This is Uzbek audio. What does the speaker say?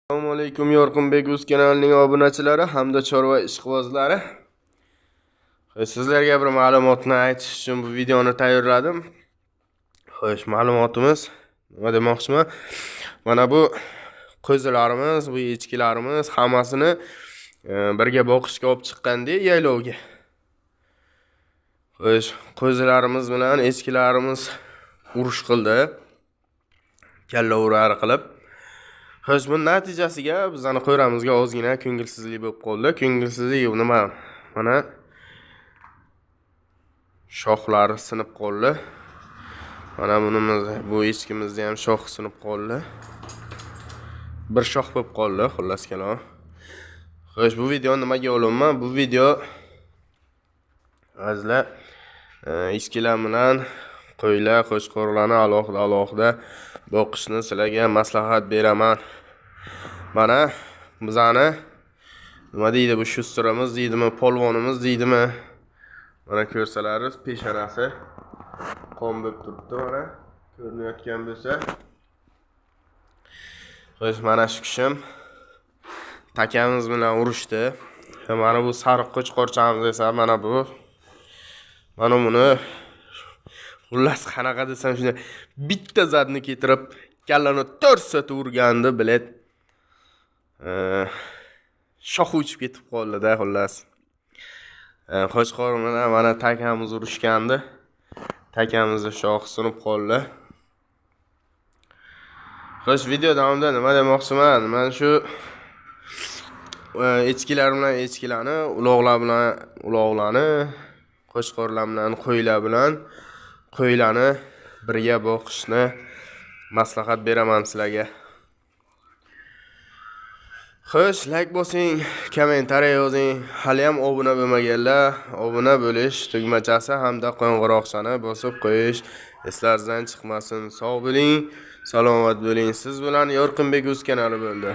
Assalomu alaykum Yorqinbek uz kanalining obunachilari hamda chorva ishqibozlari. Sizlarga bir ma'lumotni aytish uchun bu videoni tayyorladim. Xo'sh, ma'lumotimiz nima demoqchiman? Mana bu qo'zilarimiz, bu echkilarimiz hammasini birga boqishga olib chiqqanda yaylovga. Xo'sh, qo'zilarimiz bilan echkilarimiz urush qildi. Kalla urar qilib. Xo'sh, bu natijasiga bizning qo'yramizga ozgina ko'ngilsizlik bo'lib qoldi. Ko'ngilsizlik nima? Mana shoxlari sinib qoldi. Mana bu echkimizda ham shox sinib qoldi. Bir shox bo'lib qoldi, xullas kalom. Xo'sh, bu video nimaga olinman? Bu video azla echkilar bilan qo'ylar, qo'chqorlarni alohida boqishni sizlarga maslahat beraman. Mana bizani nima deydi, bu shustiramiz deydimi, polvonimiz deydimi? Mana ko'rsalaringiz peshonasi qon bo'lib turibdi, mana ko'rinayotgan bo'lsa. Xo'sh, mana shu kishim takamiz bilan urushdi. Mana bu sariq qo'chqorchamiz esa mana bu. Mana buni xullas qanaqa desam shuni bitta zadni keltirib kallani 4 sat urgandi, bilet. Shox uchib ketib qoldi-da xullas. Qo'chqor bilan mana takamiz urushgandi. Takamizning shoxi sinib qoldi. Xo'sh, video davomida nima demoqchiman? Men shu echkilar bilan echkilarni, uloqlar bilan uloqlarni, qo'chqorlar bilan qo'ylar bilan qo'ylarni birga boqishni maslahat beraman sizlarga. Xo'sh, like bosing, kommentariy yozing. Hali ham obuna bo'lmaganlar, obuna bo'lish tugmachasi hamda qo'ng'iroqchani bosib qo'yish eslaringizdan chiqmasin. Sog' bo'ling, salomat bo'ling. Siz bilan Yorqinbek uz kanali bo'ldi.